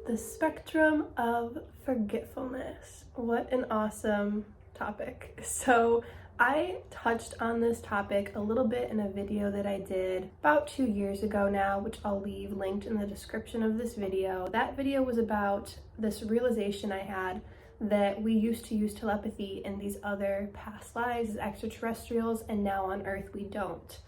The spectrum of forgetfulness. What an awesome topic. So I touched on this topic a little bit in a video that I did about 2 years ago now, which I'll leave linked in the description of this video. That video was about this realization I had that we used to use telepathy in these other past lives as extraterrestrials, and now on Earth we don't.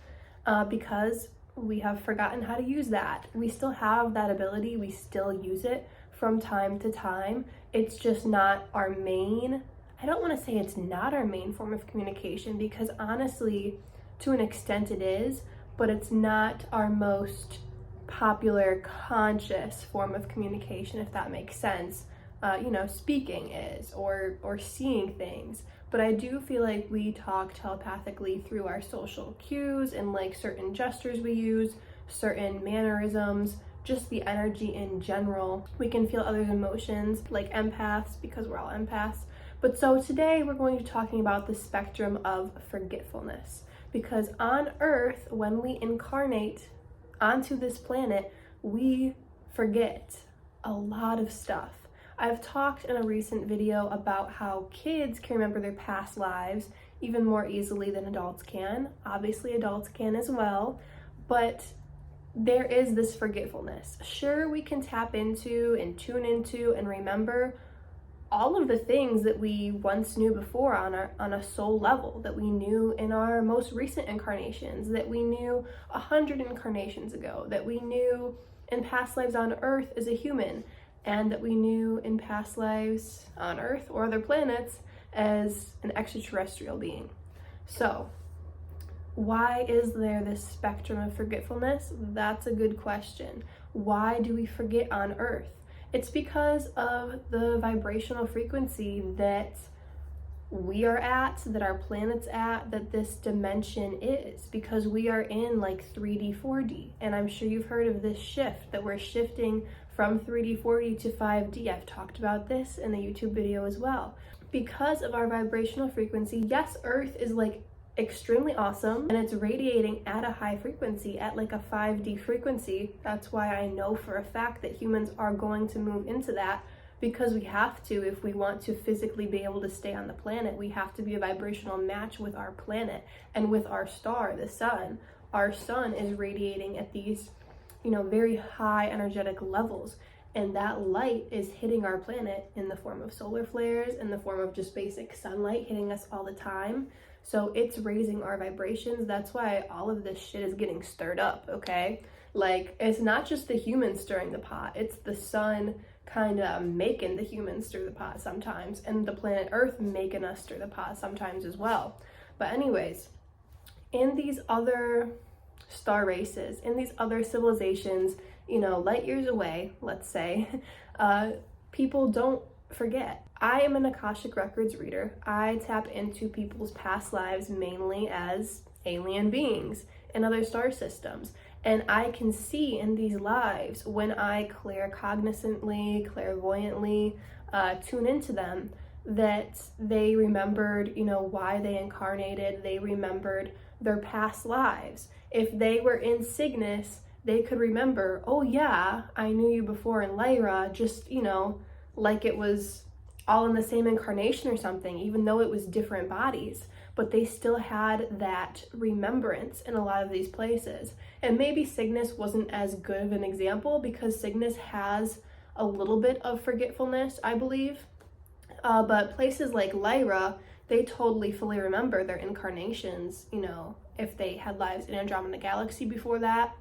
Because we have forgotten how to use that. We still have that ability, we still use it from time to time. It's just not our main, I don't want to say it's not our main form of communication, because honestly, to an extent it is, but it's not our most popular conscious form of communication, if that makes sense. Speaking is, or seeing things. But I do feel like we talk telepathically through our social cues and like certain gestures we use, certain mannerisms, just the energy in general. We can feel others' emotions like empaths, because we're all empaths. But so today we're going to be talking about the spectrum of forgetfulness, because on Earth, when we incarnate onto this planet, we forget a lot of stuff. I've talked in a recent video about how kids can remember their past lives even more easily than adults can. Obviously, adults can as well, but there is this forgetfulness. Sure, we can tap into and tune into and remember all of the things that we once knew before on a soul level, that we knew in our most recent incarnations, that we knew 100 incarnations ago, that we knew in past lives on Earth as a human, and that we knew in past lives on Earth or other planets as an extraterrestrial being. So, why is there this spectrum of forgetfulness? That's a good question. Why do we forget on Earth? It's because of the vibrational frequency that we are at, that our planet's at, that this dimension is, because we are in like 3D, 4D. And I'm sure you've heard of this shift, that we're shifting from 3D, 4D to 5D. I've talked about this in a YouTube video as well. Because of our vibrational frequency, yes, Earth is like extremely awesome and it's radiating at a high frequency, at like a 5D frequency. That's why I know for a fact that humans are going to move into that, because we have to. If we want to physically be able to stay on the planet, we have to be a vibrational match with our planet and with our star, the sun. Our sun is radiating at these, very high energetic levels, and that light is hitting our planet in the form of solar flares, in the form of just basic sunlight hitting us all the time. So it's raising our vibrations. That's why all of this shit is getting stirred up, okay? Like, it's not just the humans stirring the pot, it's the sun kind of making the humans stir the pot sometimes, and the planet Earth making us stir the pot sometimes as well. But anyways, in these other star races, in these other civilizations, light years away, let's say, people don't forget. I am an Akashic Records reader. I tap into people's past lives mainly as alien beings in other star systems. And I can see in these lives, when I claircognizantly, clairvoyantly tune into them, that they remembered, why they incarnated. They remembered their past lives. If they were in Cygnus, they could remember, oh yeah, I knew you before in Lyra, just, like it was all in the same incarnation or something, even though it was different bodies. But they still had that remembrance in a lot of these places. And maybe Cygnus wasn't as good of an example, because Cygnus has a little bit of forgetfulness, I believe. But places like Lyra, they totally fully remember their incarnations, if they had lives in Andromeda Galaxy before that.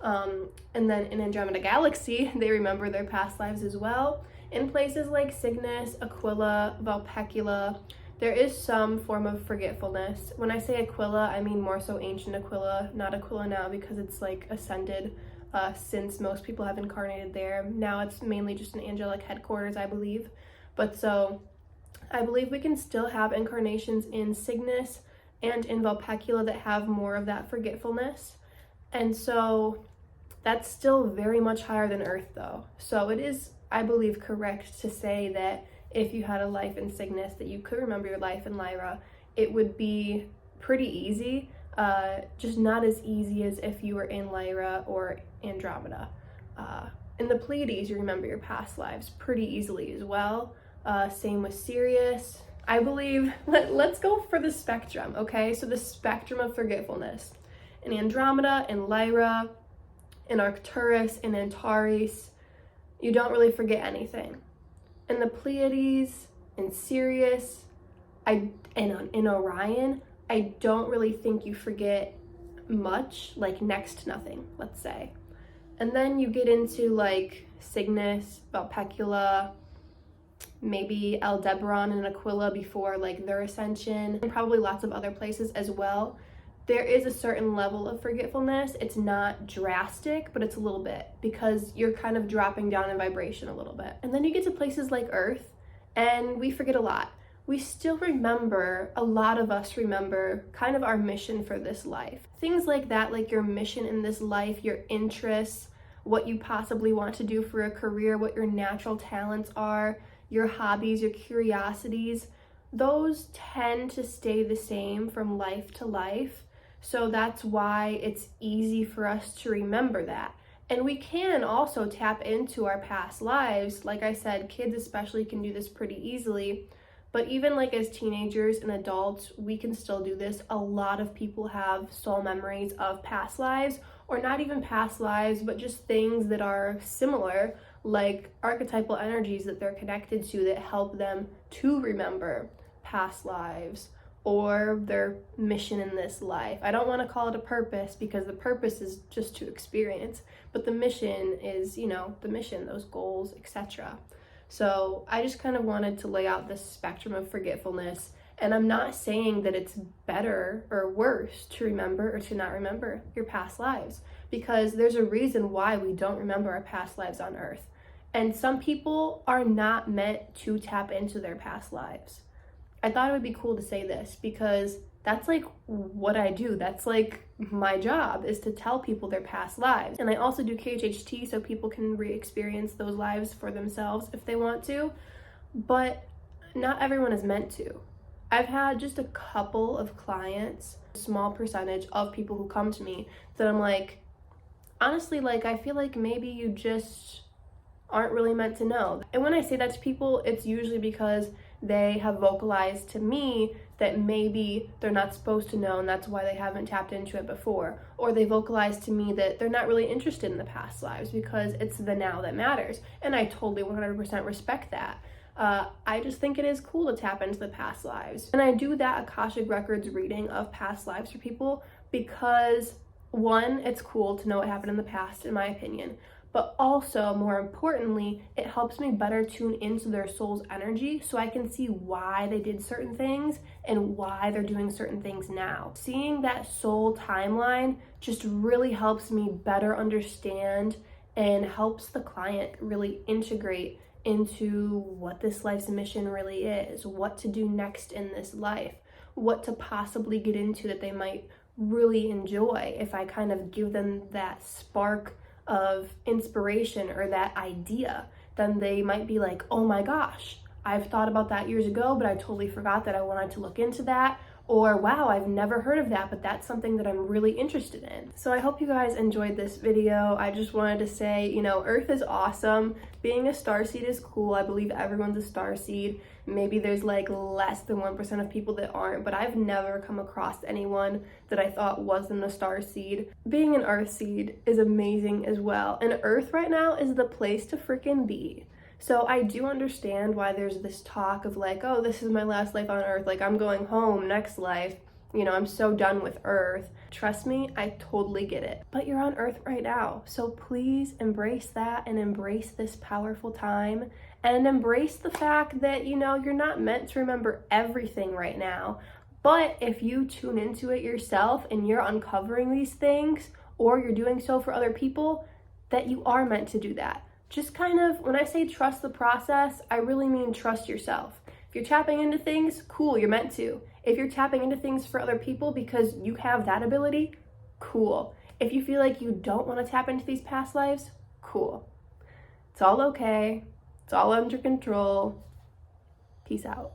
And then in Andromeda Galaxy, they remember their past lives as well. In places like Cygnus, Aquila, Vulpecula, there is some form of forgetfulness. When I say Aquila, I mean more so ancient Aquila, not Aquila now, because it's like ascended since most people have incarnated there. Now it's mainly just an angelic headquarters, I believe. But so I believe we can still have incarnations in Cygnus and in Vulpecula that have more of that forgetfulness. And so that's still very much higher than Earth though. So it is, I believe, correct to say that if you had a life in Cygnus, that you could remember your life in Lyra. It would be pretty easy, just not as easy as if you were in Lyra or Andromeda. In the Pleiades, you remember your past lives pretty easily as well. Same with Sirius. I believe, let's go for the spectrum, okay? So the spectrum of forgetfulness. In Andromeda, in Lyra, in Arcturus, in Antares, you don't really forget anything. In the Pleiades, in Sirius, in Orion, I don't really think you forget much, like next to nothing, let's say. And then you get into like Cygnus, Valpecula, maybe Aldebaran and Aquila before like their ascension, and probably lots of other places as well. There is a certain level of forgetfulness. It's not drastic, but it's a little bit, because you're kind of dropping down in vibration a little bit. And then you get to places like Earth, and we forget a lot. We still remember, a lot of us remember kind of our mission for this life. Things like that, like your mission in this life, your interests, what you possibly want to do for a career, what your natural talents are, your hobbies, your curiosities, those tend to stay the same from life to life. So that's why it's easy for us to remember that. And we can also tap into our past lives. Like I said, kids especially can do this pretty easily. But even like as teenagers and adults, we can still do this. A lot of people have soul memories of past lives, or not even past lives, but just things that are similar, like archetypal energies that they're connected to that help them to remember past lives or their mission in this life. I don't want to call it a purpose, because the purpose is just to experience, but the mission is, you know, the mission, those goals, etc. So I just kind of wanted to lay out this spectrum of forgetfulness, and I'm not saying that it's better or worse to remember or to not remember your past lives, because there's a reason why we don't remember our past lives on Earth. And some people are not meant to tap into their past lives. I thought it would be cool to say this, because that's like what I do. That's like my job, is to tell people their past lives. And I also do qhht, so people can re-experience those lives for themselves if they want to. But not everyone is meant to. I've had just a couple of clients, a small percentage of people who come to me that I'm like, honestly, like I feel like maybe you just aren't really meant to know. And when I say that to people, it's usually because they have vocalized to me that maybe they're not supposed to know, and that's why they haven't tapped into it before. Or they vocalize to me that they're not really interested in the past lives because it's the now that matters. And I totally 100% respect that. I just think it is cool to tap into the past lives. And I do that Akashic Records reading of past lives for people because, one, it's cool to know what happened in the past, in my opinion. But also, more importantly, it helps me better tune into their soul's energy so I can see why they did certain things and why they're doing certain things now. Seeing that soul timeline just really helps me better understand and helps the client really integrate into what this life's mission really is, what to do next in this life, what to possibly get into that they might really enjoy if I kind of give them that spark of inspiration or that idea. Then they might be like, oh my gosh, I've thought about that years ago, but I totally forgot that I wanted to look into that. Or wow, I've never heard of that, but that's something that I'm really interested in. So I hope you guys enjoyed this video. I just wanted to say, you know, Earth is awesome. Being a starseed is cool. I believe everyone's a starseed. Maybe there's like less than 1% of people that aren't, but I've never come across anyone that I thought wasn't a starseed. Being an earthseed is amazing as well. And Earth right now is the place to freaking be. So I do understand why there's this talk of like, oh, this is my last life on Earth, like I'm going home next life, you know, I'm so done with Earth. Trust me, I totally get it. But you're on Earth right now, so please embrace that and embrace this powerful time and embrace the fact that, you know, you're not meant to remember everything right now. But if you tune into it yourself and you're uncovering these things, or you're doing so for other people, that you are meant to do that. Just kind of, when I say trust the process, I really mean trust yourself. If you're tapping into things, cool, you're meant to. If you're tapping into things for other people because you have that ability, cool. If you feel like you don't want to tap into these past lives, cool. It's all okay. It's all under control. Peace out.